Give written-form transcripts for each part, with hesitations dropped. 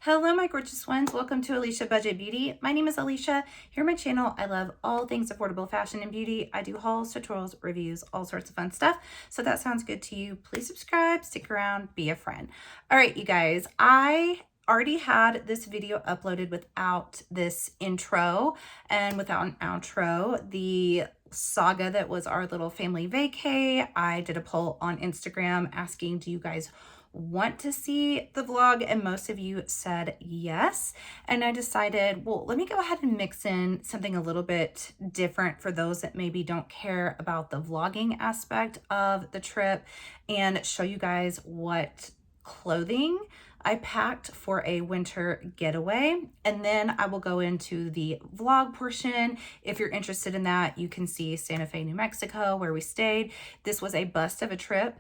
Hello, my gorgeous ones. Welcome to Alicia Budget Beauty. My name is Alicia. Here on my channel, I love all things affordable fashion and beauty. I do hauls, tutorials, reviews, all sorts of fun stuff. So if that sounds good to you, please subscribe, stick around, be a friend. All right, you guys, I already had this video uploaded without this intro and without an outro. The saga that was our little family vacay, I did a poll on Instagram asking, do you guys want to see the vlog? And most of you said yes. And I decided, well, let me go ahead and mix in something a little bit different for those that maybe don't care about the vlogging aspect of the trip and show you guys what clothing I packed for a winter getaway. And then I will go into the vlog portion. If you're interested in that, you can see Santa Fe, New Mexico, where we stayed. This was a bust of a trip.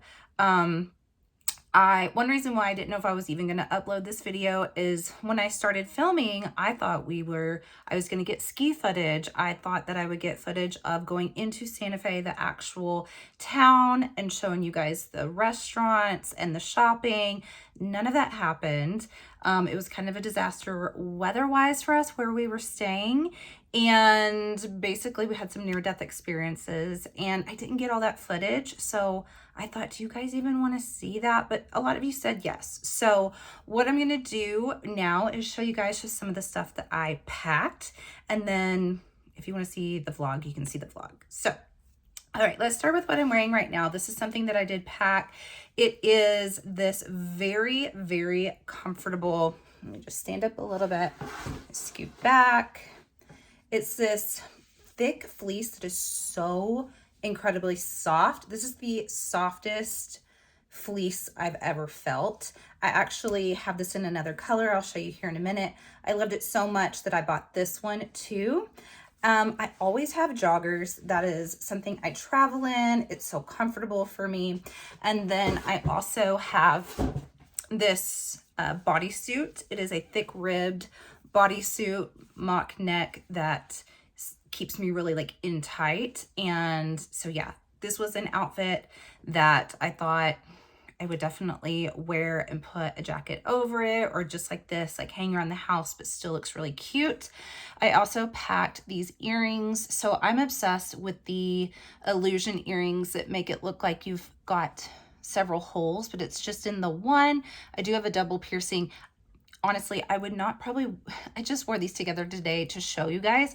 One reason why I didn't know if I was even going to upload this video is when I started filming, I thought I was going to get ski footage. I thought that I would get footage of going into Santa Fe, the actual town, and showing you guys the restaurants and the shopping. None of that happened. It was kind of a disaster weather-wise for us where we were staying. And basically we had some near-death experiences and I didn't get all that footage. So I thought, do you guys even want to see that? But a lot of you said yes. So what I'm going to do now is show you guys just some of the stuff that I packed. And then if you want to see the vlog, you can see the vlog. So, all right, let's start with what I'm wearing right now. This is something that I did pack. It is this very, very comfortable, let me just stand up a little bit, scoot back. It's this thick fleece that is so incredibly soft. This is the softest fleece I've ever felt. I actually have this in another color. I'll show you here in a minute. I loved it so much that I bought this one too. I always have joggers. That is something I travel in. It's so comfortable for me. And then I also have this bodysuit. It is a thick ribbed bodysuit, mock neck that keeps me really like in tight. And so yeah, this was an outfit that I thought I would definitely wear and put a jacket over it, or just like this, like hang around the house, but still looks really cute. I also packed these earrings. So I'm obsessed with the illusion earrings that make it look like you've got several holes, but it's just in the one. I do have a double piercing. Honestly, I just wore these together today to show you guys.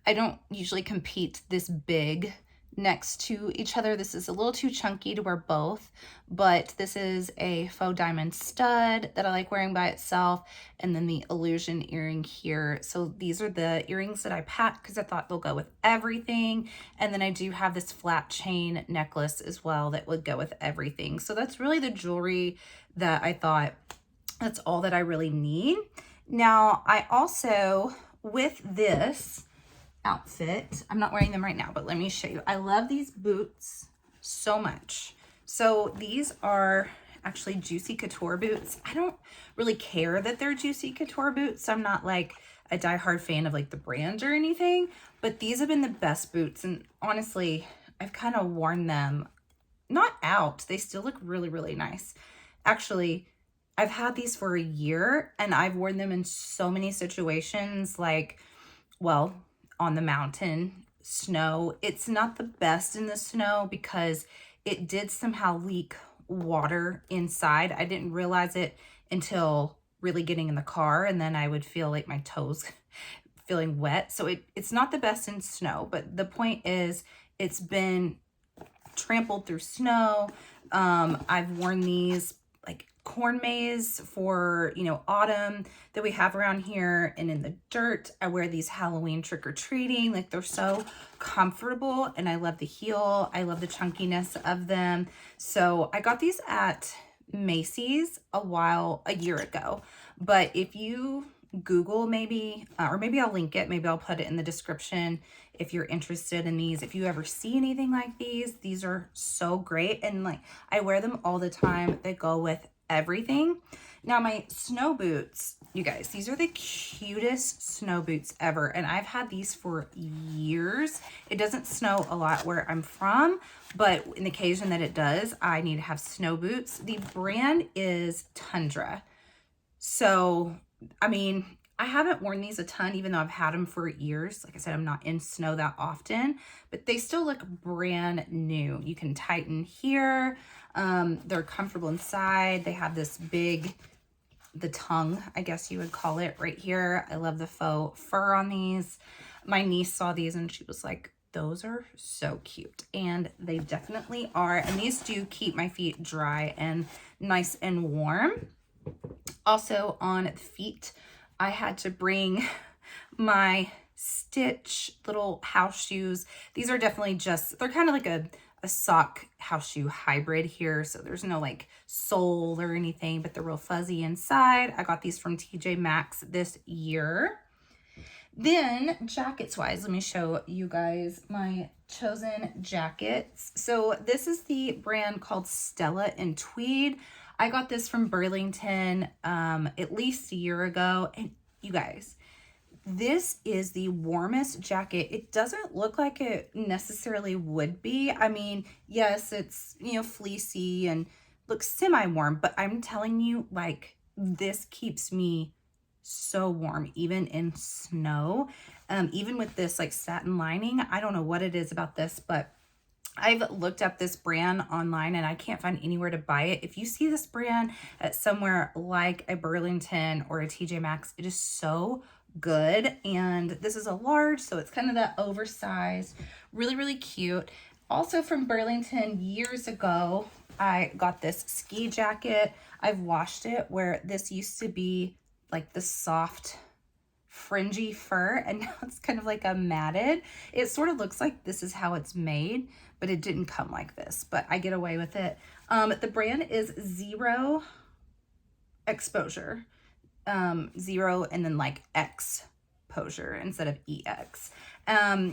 I don't usually compete this big next to each other. This is a little too chunky to wear both, but this is a faux diamond stud that I like wearing by itself, and then the illusion earring here. So these are the earrings that I packed because I thought they'll go with everything. And then I do have this flat chain necklace as well that would go with everything. So that's really the jewelry that I thought that's all that I really need. Now, I also, with this outfit, I'm not wearing them right now, but let me show you. I love these boots so much. So these are actually Juicy Couture boots. I don't really care that they're Juicy Couture boots. I'm not like a diehard fan of like the brand or anything, but these have been the best boots. And honestly, I've kind of worn them not out. They still look really, really nice. Actually, I've had these for a year and I've worn them in so many situations, like, well, on the mountain, snow. It's not the best in the snow because it did somehow leak water inside. I didn't realize it until really getting in the car, and then I would feel like my toes feeling wet. So it's not the best in snow, but the point is it's been trampled through snow. I've worn these like corn maze for, you know, autumn that we have around here, and in the dirt. I wear these Halloween trick-or-treating. Like, they're so comfortable, and I love the heel. I love the chunkiness of them. So I got these at Macy's a year ago. But if you Google maybe, or maybe I'll link it, maybe I'll put it in the description if you're interested in these. If you ever see anything like these are so great. And like, I wear them all the time. They go with everything. Now, my snow boots, you guys, these are the cutest snow boots ever. And I've had these for years. It doesn't snow a lot where I'm from, but in the occasion that it does, I need to have snow boots. The brand is Tundra. So I mean, I haven't worn these a ton, even though I've had them for years. Like I said, I'm not in snow that often, but they still look brand new. You can tighten here. They're comfortable inside. They have this big, the tongue, I guess you would call it, right here. I love the faux fur on these. My niece saw these and she was like, those are so cute. And they definitely are. And these do keep my feet dry and nice and warm. Also on the feet, I had to bring my Stitch little house shoes. These are definitely just, they're kind of like a sock house shoe hybrid here. So there's no like sole or anything, but they're real fuzzy inside. I got these from TJ Maxx this year. Then jackets wise, let me show you guys my chosen jackets. So this is the brand called Stella in Tweed. I got this from Burlington at least a year ago. And you guys, this is the warmest jacket. It doesn't look like it necessarily would be. I mean, yes, it's, you know, fleecy and looks semi-warm, but I'm telling you, like, this keeps me so warm, even in snow. Even with this like satin lining, I don't know what it is about this, but I've looked up this brand online and I can't find anywhere to buy it. If you see this brand at somewhere like a Burlington or a TJ Maxx, it is so good. And this is a large, so it's kind of that oversized, really, really cute. Also from Burlington years ago, I got this ski jacket. I've washed it, where this used to be like the soft fringy fur, and now it's kind of like a matted. It sort of looks like this is how it's made, but it didn't come like this, but I get away with it. The brand is Zero Exposure. Zero and then like exposure instead of EX.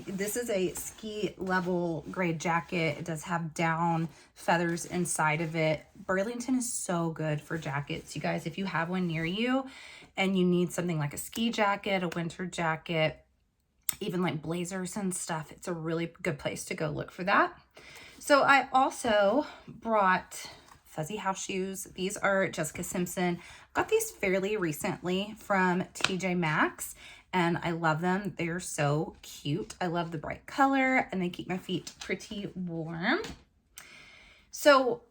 This is a ski level grade jacket. It does have down feathers inside of it. Burlington is so good for jackets. You guys, if you have one near you and you need something like a ski jacket, a winter jacket, even like blazers and stuff, it's a really good place to go look for that. So I also brought fuzzy house shoes. These are Jessica Simpson. Got these fairly recently from TJ Maxx and I love them. They're so cute. I love the bright color and they keep my feet pretty warm. So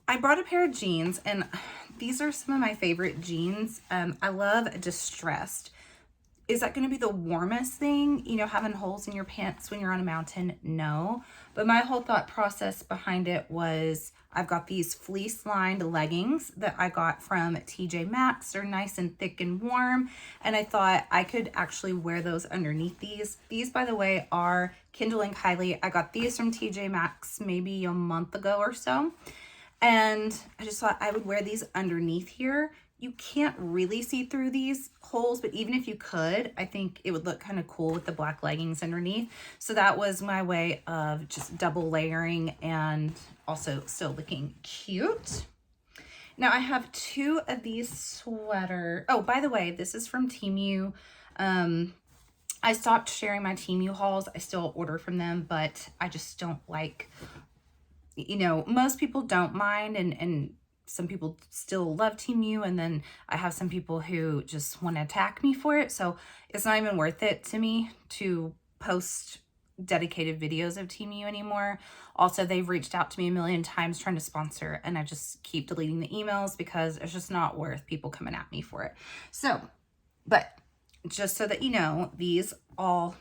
I brought a pair of jeans, and these are some of my favorite jeans. I love distressed. Is that going to be the warmest thing, you know, having holes in your pants when you're on a mountain? No. But my whole thought process behind it was, I've got these fleece lined leggings that I got from TJ Maxx. They're nice and thick and warm. And I thought I could actually wear those underneath these. These, by the way, are Kindle and Kylie. I got these from TJ Maxx maybe a month ago or so. And I just thought I would wear these underneath here. You can't really see through these holes, but even if you could, I think it would look kind of cool with the black leggings underneath. So that was my way of just double layering and also still looking cute. Now I have two of these sweaters. Oh, by the way, this is from Temu. I stopped sharing my Temu hauls. I still order from them, but I just don't like, you know, most people don't mind, and some people still love Temu, and then I have some people who just want to attack me for it. So it's not even worth it to me to post dedicated videos of Temu anymore. Also, they've reached out to me a million times trying to sponsor, and I just keep deleting the emails because it's just not worth people coming at me for it. So, but just so that you know, these all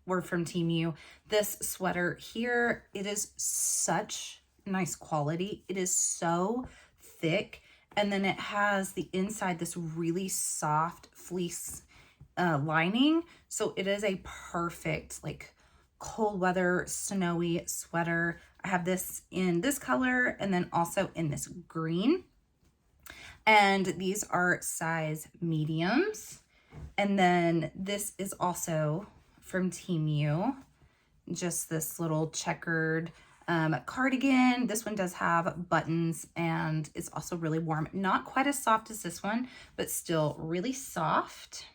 were from Temu. This sweater here, it is such nice quality. It is so thick, and then it has the inside this really soft fleece lining, so it is a perfect like cold weather snowy sweater. I have this in this color and then also in this green, and these are size mediums. And then this is also from Temu, just this little checkered cardigan. This one does have buttons and it's also really warm. Not quite as soft as this one, but still really soft.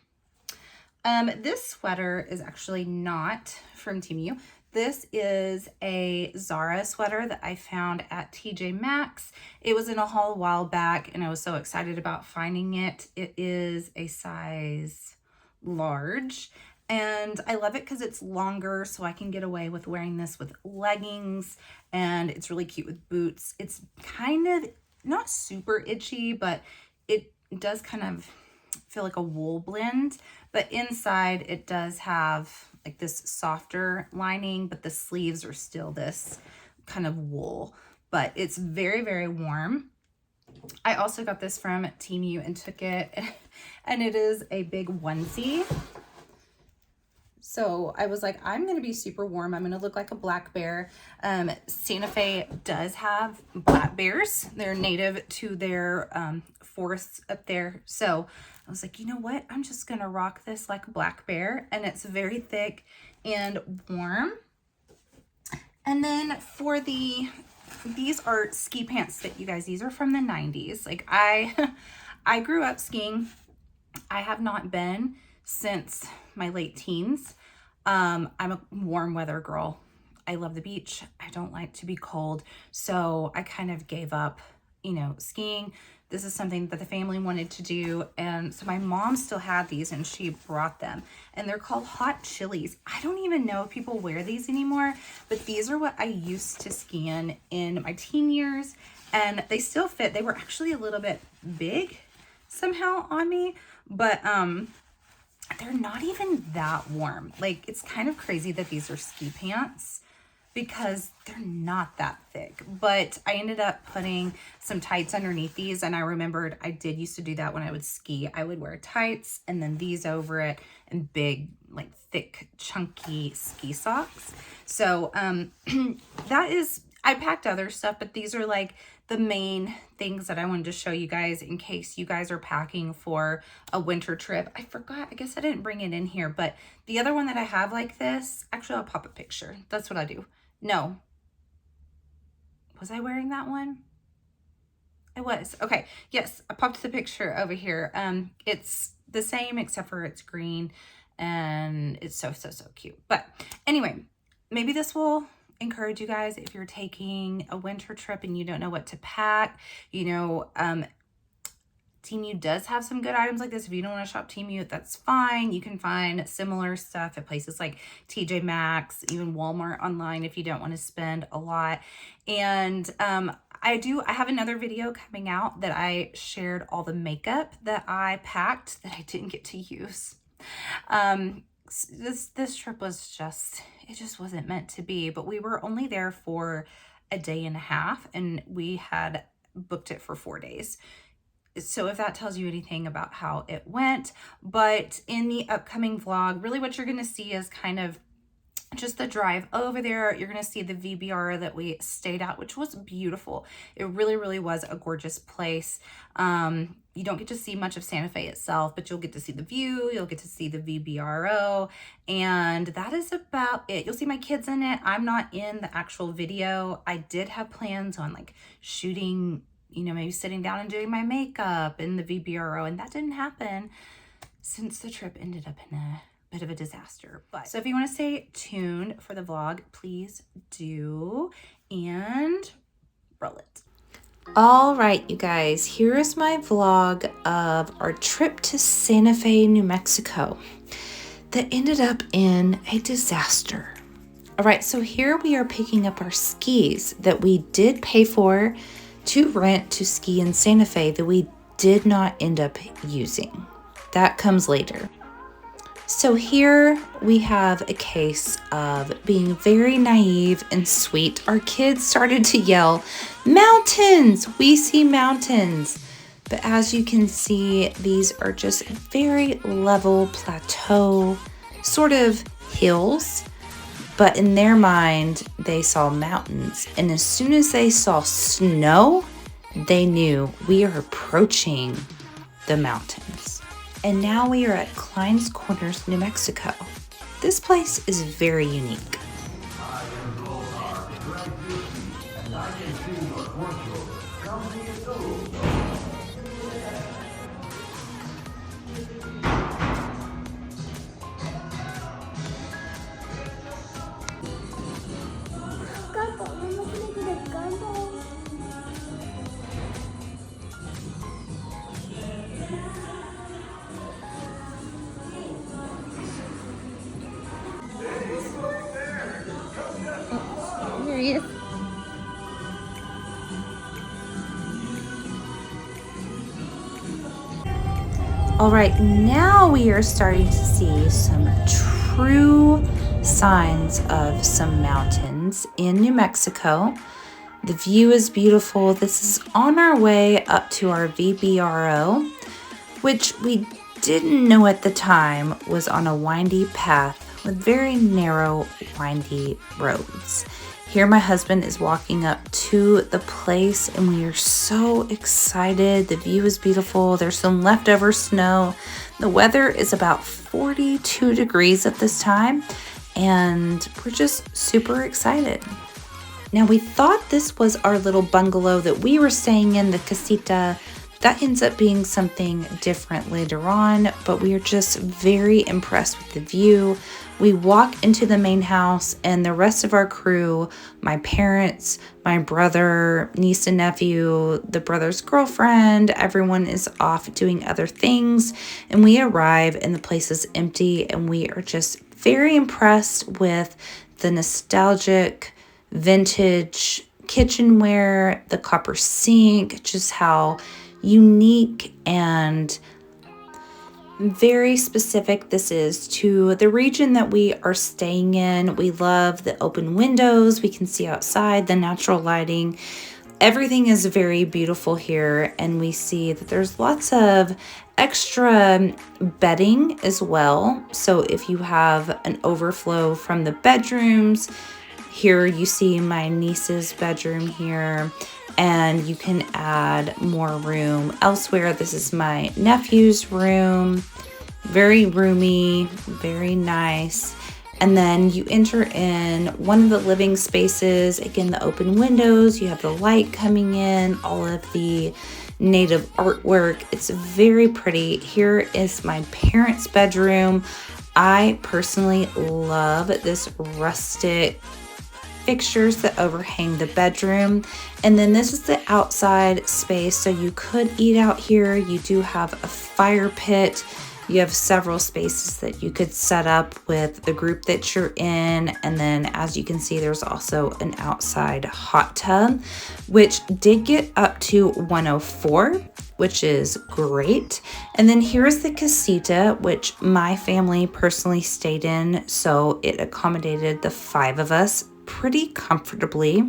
This sweater is actually not from Temu. this is a Zara sweater that I found at TJ Maxx. It was in a haul a while back and I was so excited about finding it. It is a size large and I love it because it's longer, so I can get away with wearing this with leggings, and it's really cute with boots. It's kind of not super itchy, but it does kind of feel like a wool blend, but inside it does have like this softer lining, but the sleeves are still this kind of wool, but it's very, very warm. I also got this from Temu and took it, and it is a big onesie. So I was like, I'm going to be super warm. I'm going to look like a black bear. Santa Fe does have black bears. They're native to their forests up there. So I was like, you know what? I'm just going to rock this like a black bear. And it's very thick and warm. And then for these are ski pants that you guys, these are from the 90s. Like I grew up skiing. I have not been since my late teens. I'm a warm weather girl. I love the beach. I don't like to be cold. So I kind of gave up, you know, skiing. This is something that the family wanted to do. And so my mom still had these and she brought them, and they're called hot chilies. I don't even know if people wear these anymore, but these are what I used to ski in my teen years, and they still fit. They were actually a little bit big somehow on me, but, they're not even that warm. Like, it's kind of crazy that these are ski pants because they're not that thick, but I ended up putting some tights underneath these. And I remembered I did used to do that when I would ski. I would wear tights and then these over it and big, like thick, chunky ski socks. So, that is, I packed other stuff, but these are like the main things that I wanted to show you guys in case you guys are packing for a winter trip. I forgot, I guess I didn't bring it in here, but the other one that I have like this, actually I'll pop a picture. That's what I do. No. Was I wearing that one? I was. Okay. Yes, I popped the picture over here. It's the same except for it's green and it's so cute. But anyway, maybe this will encourage you guys if you're taking a winter trip and you don't know what to pack. You know, Temu does have some good items like this. If you don't want to shop Temu, that's fine. You can find similar stuff at places like TJ Maxx, even Walmart online if you don't want to spend a lot. And I have another video coming out that I shared all the makeup that I packed that I didn't get to use. This trip was just, it just wasn't meant to be, but we were only there for a day and a half and we had booked it for 4 days. So if that tells you anything about how it went, but in the upcoming vlog, really what you're going to see is kind of just the drive over there. You're going to see the Vbro that we stayed at, which was beautiful. It really, really was a gorgeous place. You don't get to see much of Santa Fe itself, but you'll get to see the view. You'll get to see the Vbro, and that is about it. You'll see my kids in it. I'm not in the actual video. I did have plans on like shooting, you know, maybe sitting down and doing my makeup in the Vbro, and that didn't happen since the trip ended up in a bit of a disaster. But so if you want to stay tuned for the vlog, please do, and roll it. All right, you guys, here is my vlog of our trip to Santa Fe, New Mexico that ended up in a disaster. All right, so here we are picking up our skis that we did pay for to rent to ski in Santa Fe that we did not end up using. That comes later. So here we have a case of being very naive and sweet. Our kids started to yell, "Mountains! We see mountains!" But as you can see, these are just very level plateau sort of hills. But in their mind, they saw mountains. And as soon as they saw snow, they knew we are approaching the mountains. And now we are at Klein's Corners, New Mexico. This place is very unique. All right, now we are starting to see some true signs of some mountains in New Mexico. The view is beautiful. This is on our way up to our Vbro, which we didn't know at the time was on a windy path with very narrow, windy roads. Here my husband is walking up to the place and we are so excited. The view is beautiful. There's some leftover snow. The weather is about 42 degrees at this time and we're just super excited. Now we thought this was our little bungalow that we were staying in, the casita. That ends up being something different later on, but we are just very impressed with the view. We walk into the main house and the rest of our crew, my parents, my brother, niece and nephew, the brother's girlfriend, everyone is off doing other things. And we arrive and the place is empty and we are just very impressed with the nostalgic, vintage kitchenware, the copper sink, just how unique and very specific this is to the region that we are staying in. We love the open windows. We can see outside, the natural lighting. Everything is very beautiful here, and we see that there's lots of extra bedding as well. So if you have an overflow from the bedrooms, here you see my niece's bedroom here, and you can add more room elsewhere. This is my nephew's room, very roomy, very nice. And then you enter in one of the living spaces, again, the open windows, you have the light coming in, all of the native artwork. It's very pretty. Here is my parents' bedroom. I personally love this rustic fixtures that overhang the bedroom. And then this is the outside space, so you could eat out here. You do have a fire pit. You have several spaces that you could set up with the group that you're in. And then as you can see, there's also an outside hot tub, which did get up to 104, which is great. And then here's the casita, which my family personally stayed in, so it accommodated the 5 of us pretty comfortably.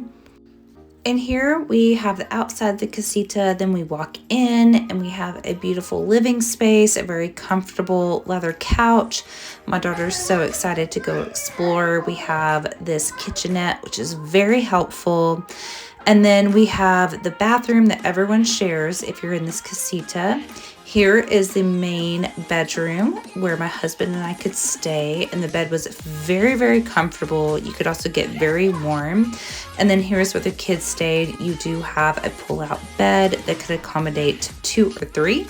And here we have the outside the casita, then we walk in and we have a beautiful living space, a very comfortable leather couch. My daughter's so excited to go explore. We have this kitchenette, which is very helpful. And then we have the bathroom that everyone shares if you're in this casita. Here is the main bedroom where my husband and I could stay, and the bed was very, very comfortable. You could also get very warm. And then here's where the kids stayed. You do have a pull-out bed that could accommodate 2 or 3.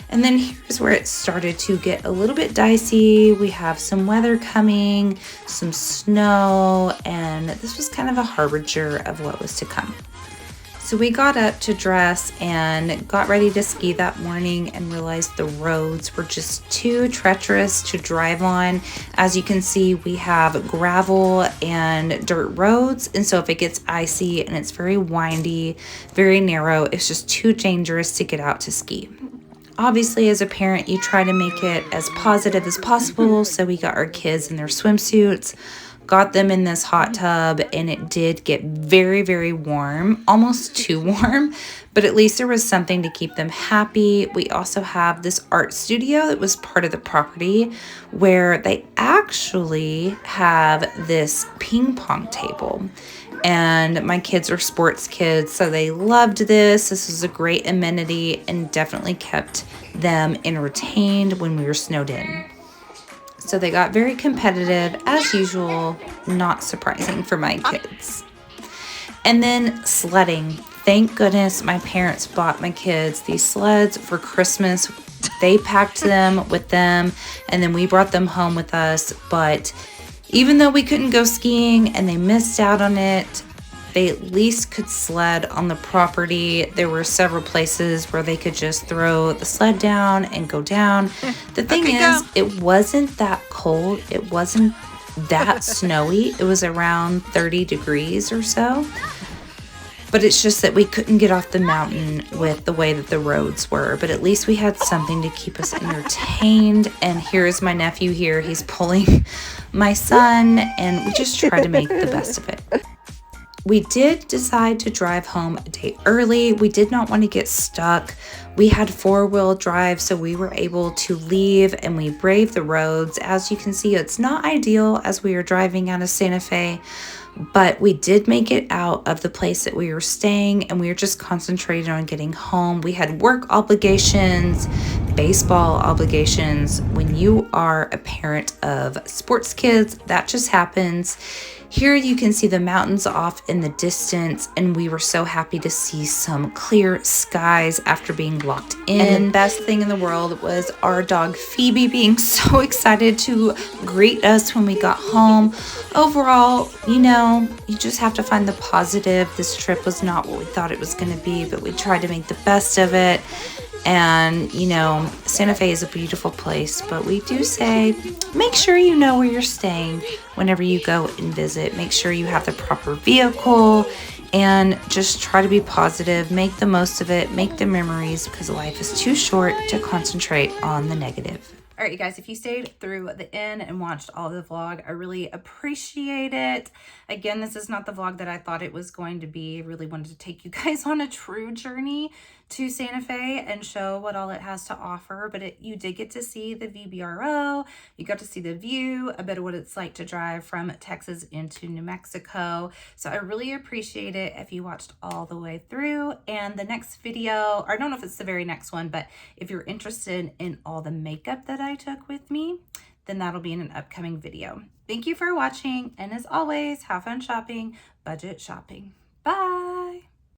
And then here's where it started to get a little bit dicey. We have some weather coming, some snow, and this was kind of a harbinger of what was to come. So we got up to dress and got ready to ski that morning and realized the roads were just too treacherous to drive on. As you can see, we have gravel and dirt roads. And so if it gets icy and it's very windy, very narrow, it's just too dangerous to get out to ski. Obviously, as a parent, you try to make it as positive as possible. So we got our kids in their swimsuits, got them in this hot tub, and it did get very, very warm, almost too warm, but at least there was something to keep them happy. We also have this art studio that was part of the property where they actually have this ping pong table. And my kids are sports kids, so they loved this. This was a great amenity and definitely kept them entertained when we were snowed in. So they got very competitive as usual, not surprising for my kids. And then sledding. Thank goodness my parents bought my kids these sleds for Christmas. They packed them with them and then we brought them home with us. But even though we couldn't go skiing and they missed out on it, they at least could sled on the property. There were several places where they could just throw the sled down and go down. The thing is, it wasn't that cold. It wasn't that snowy. It was around 30 degrees or so. But it's just that we couldn't get off the mountain with the way that the roads were. But at least we had something to keep us entertained. And here's my nephew here. He's pulling my son, and we just try to make the best of it. We did decide to drive home a day early. We did not want to get stuck. We had four-wheel drive, so we were able to leave, and we braved the roads. As you can see, it's not ideal as we are driving out of Santa Fe, but we did make it out of the place that we were staying, and we were just concentrated on getting home. We had work obligations, baseball obligations. When you are a parent of sports kids, that just happens. Here you can see the mountains off in the distance, and we were so happy to see some clear skies after being locked in. And the best thing in the world was our dog Phoebe being so excited to greet us when we got home. Overall, you know, you just have to find the positive. This trip was not what we thought it was going to be, but we tried to make the best of it. And, you know, Santa Fe is a beautiful place, but we do say, make sure you know where you're staying whenever you go and visit. Make sure you have the proper vehicle, and just try to be positive, make the most of it, make the memories, because life is too short to concentrate on the negative. All right, you guys, if you stayed through the end and watched all of the vlog, I really appreciate it. Again, this is not the vlog that I thought it was going to be. I really wanted to take you guys on a true journey to Santa Fe and show what all it has to offer. But you did get to see the Vbro. You got to see the view, a bit of what it's like to drive from Texas into New Mexico. So I really appreciate it if you watched all the way through. And the next video, or I don't know if it's the very next one, but if you're interested in all the makeup that I took with me, then that'll be in an upcoming video. Thank you for watching, and as always, have fun shopping, budget shopping. Bye!